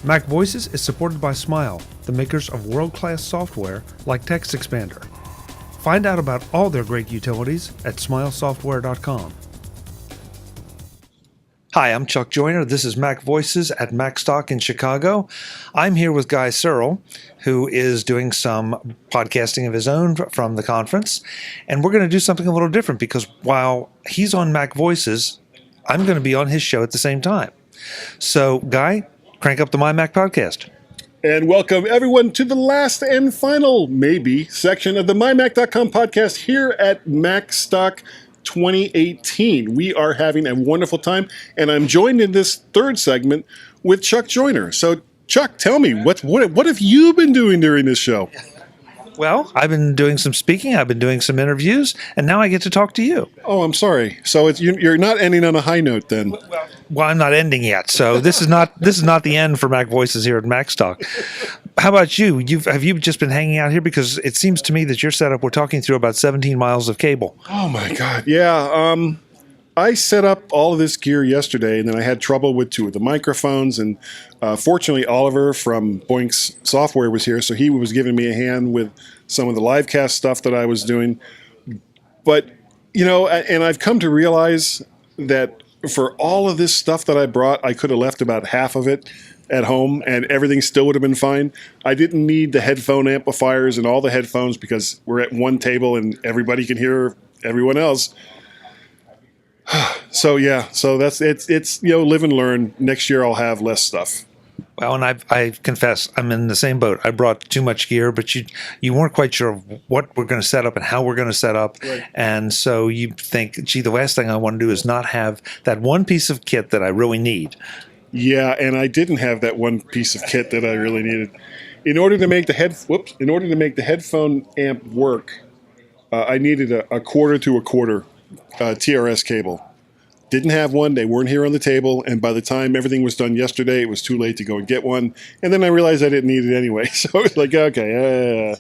MacVoices is supported by Smile, the makers of world-class software like Text Expander. Find out about all their great utilities at smilesoftware.com. Hi, I'm Chuck Joyner. This is MacVoices at Macstock in Chicago. I'm here with Guy Serle, who is doing some podcasting of his own from the conference. And we're going to do something a little different because while he's on MacVoices, I'm going to be on his show at the same time. So, Guy, crank up the MyMac Podcast. And welcome everyone to the last and final, maybe, section of the MyMac.com podcast here at Macstock 2018. We are having a wonderful time, and I'm joined in this third segment with Chuck Joyner. So, Chuck, tell me, what have you been doing during this show? Well, I've been doing some speaking, I've been doing some interviews, and now I get to talk to you. Oh, I'm sorry. So you're not ending on a high note then? Well, I'm not ending yet, so this is not the end for MacVoices here at Macstock. How about you? Have you just been hanging out here? Because it seems to me that your setup, we're talking through about 17 miles of cable. Oh, my God. Yeah. I set up all of this gear yesterday, and then I had trouble with two of the microphones. And fortunately, Oliver from Boink's Software was here, so he was giving me a hand with some of the livecast stuff that I was doing. But, you know, and I've come to realize that for all of this stuff that I brought, I could have left about half of it at home, and everything still would have been fine. I didn't need the headphone amplifiers and all the headphones because we're at one table and everybody can hear everyone else. So yeah, so that's it's live and learn. Next year I'll have less stuff. Well, and I confess I'm in the same boat. I brought too much gear, but you weren't quite sure of what we're going to set up and how we're going to set up, right. And so you think, gee, the last thing I want to do is not have that one piece of kit that I really need. Yeah, and I didn't have that one piece of kit that I really needed. In order to make the headphone amp work, I needed a quarter to a quarter TRS cable. Didn't have one. They weren't here on the table. And by the time everything was done yesterday, it was too late to go and get one. And then I realized I didn't need it anyway. So I was like, okay.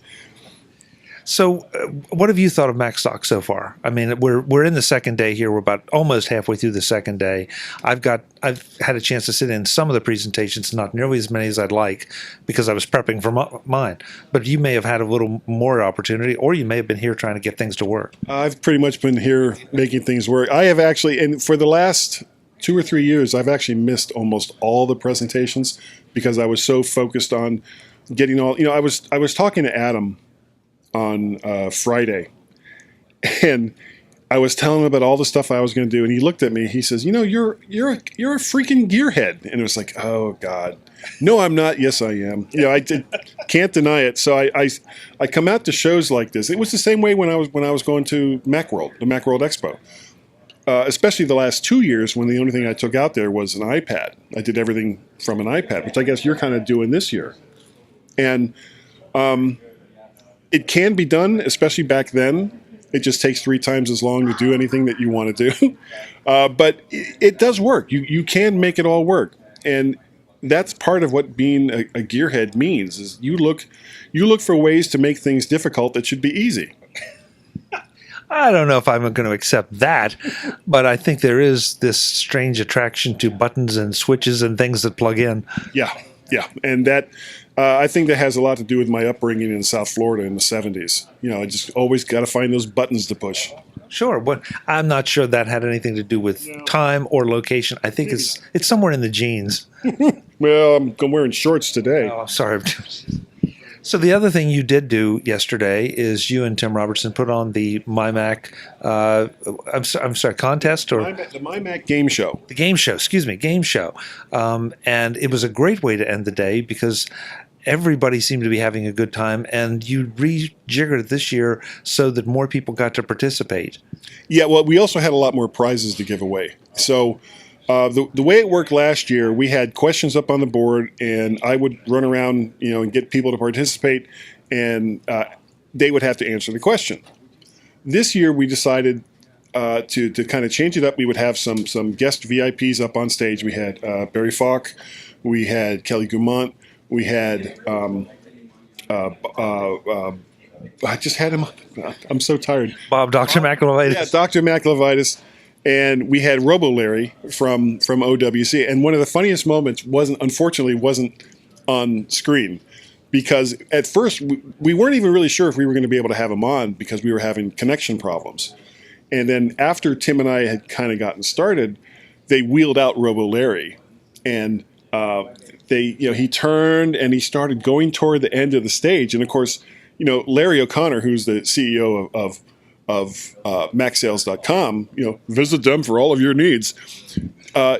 So what have you thought of Macstock so far? I mean, we're in the second day here. We're about almost halfway through the second day. I've had a chance to sit in some of the presentations, not nearly as many as I'd like because I was prepping for mine. But you may have had a little more opportunity, or you may have been here trying to get things to work. I've pretty much been here making things work. I have actually, and for the last 2 or 3 years, I've actually missed almost all the presentations because I was so focused on getting all, I was talking to Adam on Friday, and I was telling him about all the stuff I was going to do, and he looked at me. He says, "You're a freaking gearhead," and it was like, "Oh God, no, I'm not." Yes, I am. I can't deny it. So I come out to shows like this. It was the same way when I was going to Macworld, the Macworld Expo, especially the last 2 years when the only thing I took out there was an iPad. I did everything from an iPad, which I guess you're kind of doing this year, and it can be done, especially back then. It just takes 3 times as long to do anything that you want to do. But it does work. You can make it all work. And that's part of what being a gearhead means, is you look for ways to make things difficult that should be easy. I don't know if I'm going to accept that, but I think there is this strange attraction to buttons and switches and things that plug in. Yeah. And that... I think that has a lot to do with my upbringing in South Florida in the 70s. I just always got to find those buttons to push. Sure, but I'm not sure that had anything to do with time or location. I think it's somewhere in the genes. Well, I'm wearing shorts today. Oh, sorry. So the other thing you did do yesterday is you and Tim Robertson put on the MyMac, I'm sorry, contest or the MyMac game show. The game show, game show, and it was a great way to end the day because everybody seemed to be having a good time, and you rejiggered it this year so that more people got to participate. Yeah, well, we also had a lot more prizes to give away. So the way it worked last year, we had questions up on the board, and I would run around, and get people to participate, and they would have to answer the question. This year, we decided to kind of change it up. We would have some guest VIPs up on stage. We had Barry Falk, we had Kelly Gumont, we had I just had him. I'm so tired. Dr. McLevitis. Yeah, Dr. McLevitis. And we had Robo Larry from OWC. And one of the funniest moments wasn't on screen. Because at first, we weren't even really sure if we were going to be able to have him on because we were having connection problems. And then after Tim and I had kind of gotten started, they wheeled out Robo Larry. And he turned and he started going toward the end of the stage. And of course, Larry O'Connor, who's the CEO of MacSales.com, visit them for all of your needs.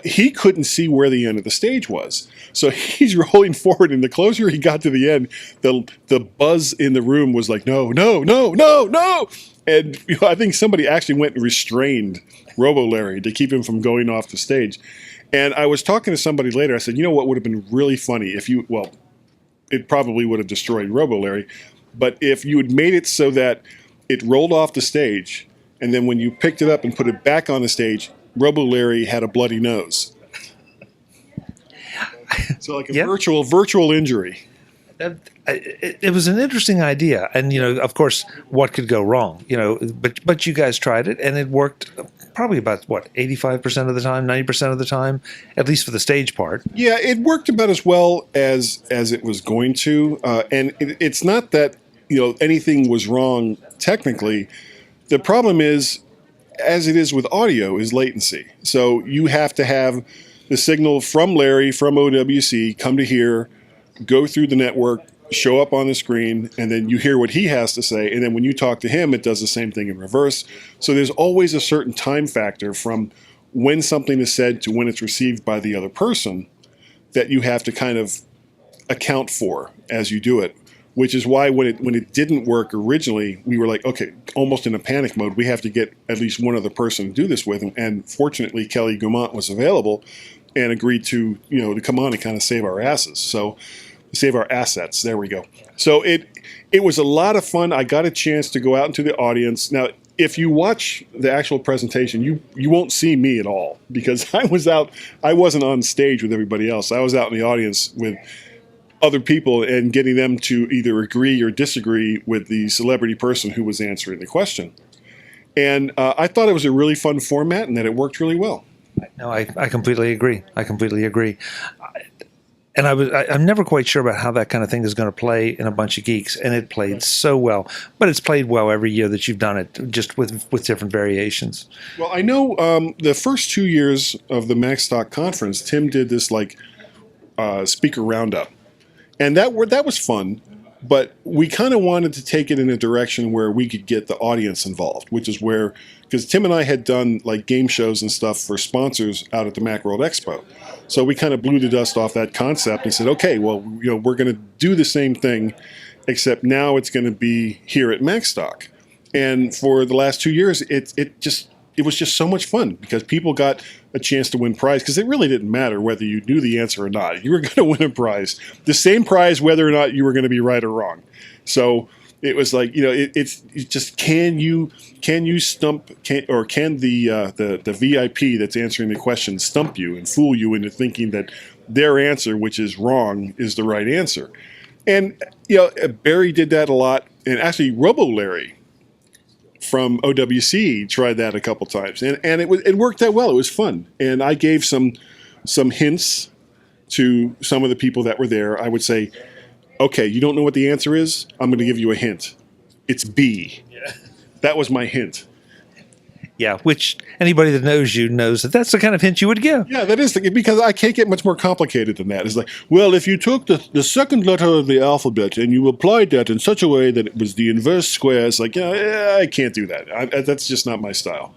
He couldn't see where the end of the stage was. So he's rolling forward, and the closer he got to the end, the buzz in the room was like, no, no, no, no, no. And I think somebody actually went and restrained Robo Larry to keep him from going off the stage. And I was talking to somebody later. I said, what would have been really funny if it probably would have destroyed Robo Larry. But if you had made it so that it rolled off the stage, and then when you picked it up and put it back on the stage, Robo Larry had a bloody nose. So like a virtual injury. It was an interesting idea, and of course, what could go wrong? But you guys tried it, and it worked probably about 85% of the time, 90% of the time, at least for the stage part. Yeah, it worked about as well as it was going to, and it's not that anything was wrong technically. The problem is, as it is with audio, is latency. So you have to have the signal from Larry, from OWC, come to here, go through the network, show up on the screen, and then you hear what he has to say. And then when you talk to him, it does the same thing in reverse. So there's always a certain time factor from when something is said to when it's received by the other person that you have to kind of account for as you do it. Which is why when it didn't work originally, we were like, okay, almost in a panic mode. We have to get at least one other person to do this with. And fortunately, Kelly Gaumont was available and agreed to come on and kind of save our asses. So save our assets. There we go. So it was a lot of fun. I got a chance to go out into the audience. Now, if you watch the actual presentation, you won't see me at all because I wasn't on stage with everybody else. I was out in the audience with other people and getting them to either agree or disagree with the celebrity person who was answering the question. And I thought it was a really fun format and that it worked really well. No, I completely agree. And I'm never quite sure about how that kind of thing is going to play in a bunch of geeks, and it played so well. But it's played well every year that you've done it, just with different variations. Well, I know the first 2 years of the Macstock conference, Tim did this speaker roundup. And that was fun, but we kind of wanted to take it in a direction where we could get the audience involved, which is where, because Tim and I had done game shows and stuff for sponsors out at the Macworld Expo. So we kind of blew the dust off that concept and said, okay, well, we're going to do the same thing, except now it's going to be here at Macstock. And for the last 2 years, it was just so much fun because people got a chance to win prize because it really didn't matter whether you knew the answer or not. You were going to win a prize, the same prize whether or not you were going to be right or wrong. So it was like it's just can you stump can the VIP that's answering the question stump you and fool you into thinking that their answer, which is wrong, is the right answer. And Barry did that a lot, and actually Robo Larry from OWC tried that a couple times, and it worked out well. It was fun, and I gave some hints to some of the people that were there. I would say, okay, you don't know what the answer is? I'm going to give you a hint. It's B. Yeah. That was my hint. Yeah, which anybody that knows you knows that that's the kind of hint you would give. Yeah, that is, because I can't get much more complicated than that. It's like, well, if you took the second letter of the alphabet and you applied that in such a way that it was the inverse square, it's like, I can't do that. That's just not my style.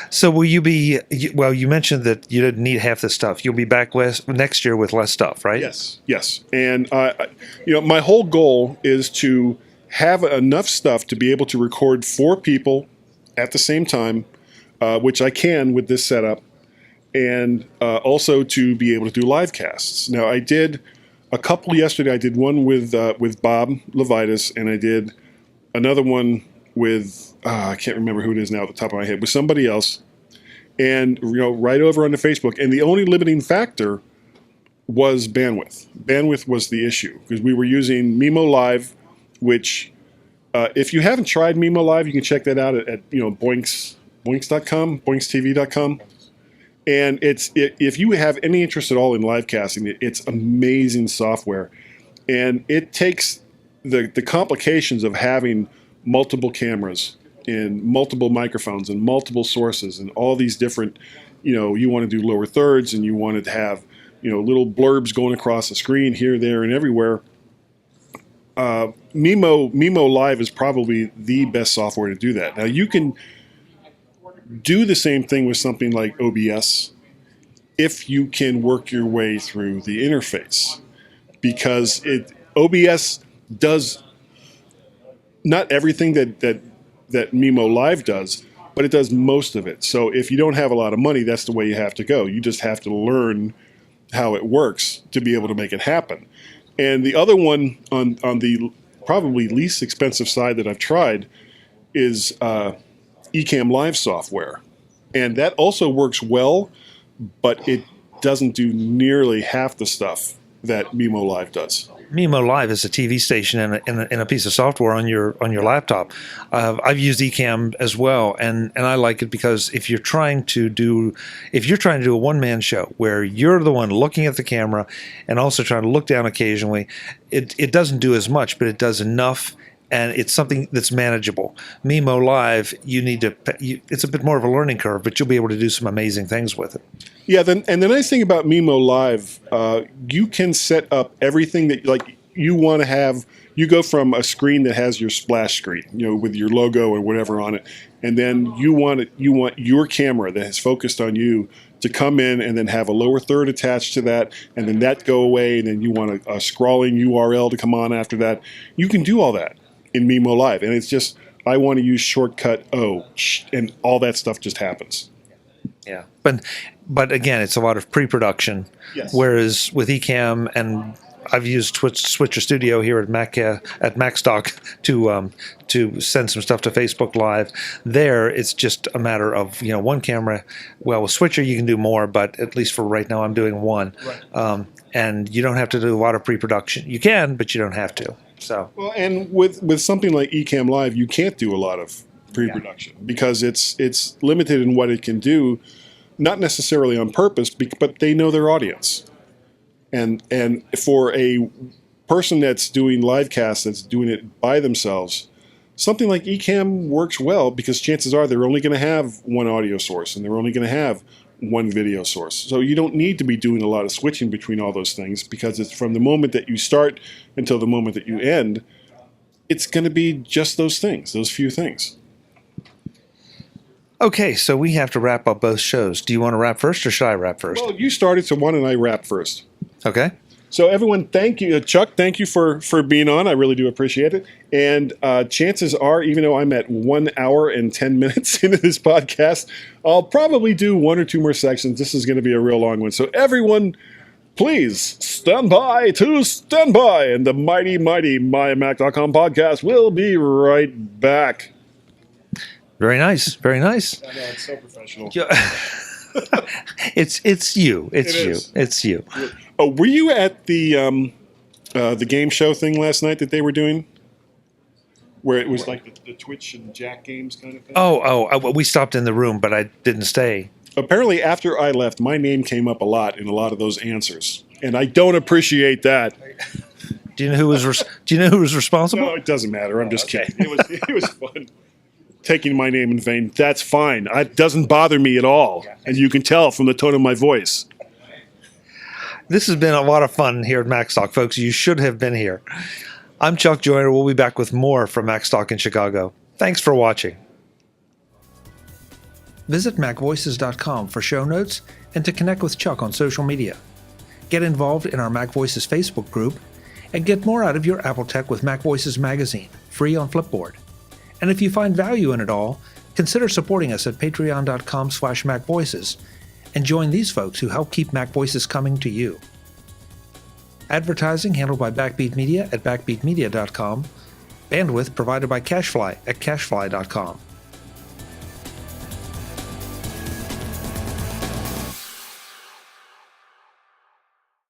So will you be, well, you mentioned that you didn't need half the stuff. You'll be back next year with less stuff, right? Yes. And, my whole goal is to have enough stuff to be able to record 4 people at the same time, which I can with this setup, and also to be able to do live casts. Now, I did a couple yesterday. I did one with Bob Levitas, and I did another one with, I can't remember who it is now at the top of my head, with somebody else, and right over on the Facebook. And the only limiting factor was bandwidth. Bandwidth was the issue, because we were using Mimo Live, which if you haven't tried Mimo Live, you can check that out at boinks.com, boinkstv.com. And if you have any interest at all in live casting, it's amazing software. And it takes the complications of having multiple cameras and multiple microphones and multiple sources and all these different, you want to do lower thirds and you want to have, little blurbs going across the screen here, there, and everywhere. Mimo Live is probably the best software to do that. Now, you can do the same thing with something like OBS if you can work your way through the interface, because OBS does not everything that Mimo Live does, but it does most of it. So if you don't have a lot of money, that's the way you have to go. You just have to learn how it works to be able to make it happen. And the other one on the probably least expensive side that I've tried is Ecamm Live software. And that also works well, but it doesn't do nearly half the stuff that Mimo Live does. Mimo Live is a TV station in a piece of software on your laptop. I've used Ecamm as well, and I like it because if you're trying to do a one-man show where you're the one looking at the camera and also trying to look down occasionally, it doesn't do as much, but it does enough. And it's something that's manageable. Mimo Live, it's a bit more of a learning curve, but you'll be able to do some amazing things with it. Yeah, and the nice thing about Mimo Live, you can set up everything that you want to have. You go from a screen that has your splash screen, with your logo or whatever on it, and then you want your camera that is focused on you to come in and then have a lower third attached to that, and then that go away, and then you want a scrolling URL to come on after that. You can do all that in Mimo Live, and it's just, I want to use shortcut O, and all that stuff just happens. Yeah, but again, it's a lot of pre-production. Yes. Whereas with Ecamm, and I've used Switcher Studio here at Macstock to send some stuff to Facebook Live. There, it's just a matter of one camera. Well, with Switcher you can do more, but at least for right now, I'm doing one. Right. And you don't have to do a lot of pre-production. You can, but you don't have to. So. Well, and with something like Ecamm Live, you can't do a lot of pre-production because it's limited in what it can do, not necessarily on purpose, but they know their audience. And for a person that's doing live casts, that's doing it by themselves, something like Ecamm works well because chances are they're only going to have one audio source and they're only going to have one video source. So you don't need to be doing a lot of switching between all those things because it's from the moment that you start until the moment that you end, it's going to be just those things, those few things. Okay, so we have to wrap up both shows. Do you want to wrap first or should I wrap first? Well, you started, so why don't I wrap first? Okay. So everyone, thank you. Chuck, thank you for being on. I really do appreciate it. And chances are, even though I'm at 1 hour and 10 minutes into this podcast, I'll probably do one or two more sections. This is going to be a real long one. So everyone, please stand by, and the mighty, mighty MyMac.com podcast will be right back. Very nice. Very nice. I know, it's so professional. It's you. It's you. Oh, were you at the game show thing last night that they were doing? Where it was like the Twitch and Jack games kind of thing? Oh, we stopped in the room, but I didn't stay. Apparently, after I left, my name came up a lot in a lot of those answers, and I don't appreciate that. Do you know who was responsible? No, it doesn't matter. I'm just kidding. It was fun. Taking my name in vain. That's fine. It doesn't bother me at all, and you can tell from the tone of my voice. This has been a lot of fun here at Macstock, folks. You should have been here. I'm Chuck Joyner. We'll be back with more from Macstock in Chicago. Thanks for watching. Visit MacVoices.com for show notes and to connect with Chuck on social media. Get involved in our MacVoices Facebook group and get more out of your Apple Tech with MacVoices magazine, free on Flipboard. And if you find value in it all, consider supporting us at patreon.com/MacVoices and join these folks who help keep MacVoices coming to you. Advertising handled by Backbeat Media at backbeatmedia.com. Bandwidth provided by CashFly at cashfly.com.